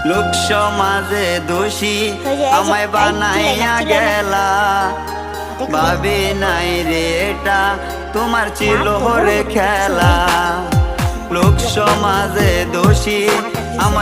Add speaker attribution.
Speaker 1: লোক সমাজে দোষী আমায় বানাইয়া গেলা, ভাবি নাই রে এটা তোমার ছিল রে খেলা। লোক সমাজে দোষী আমায়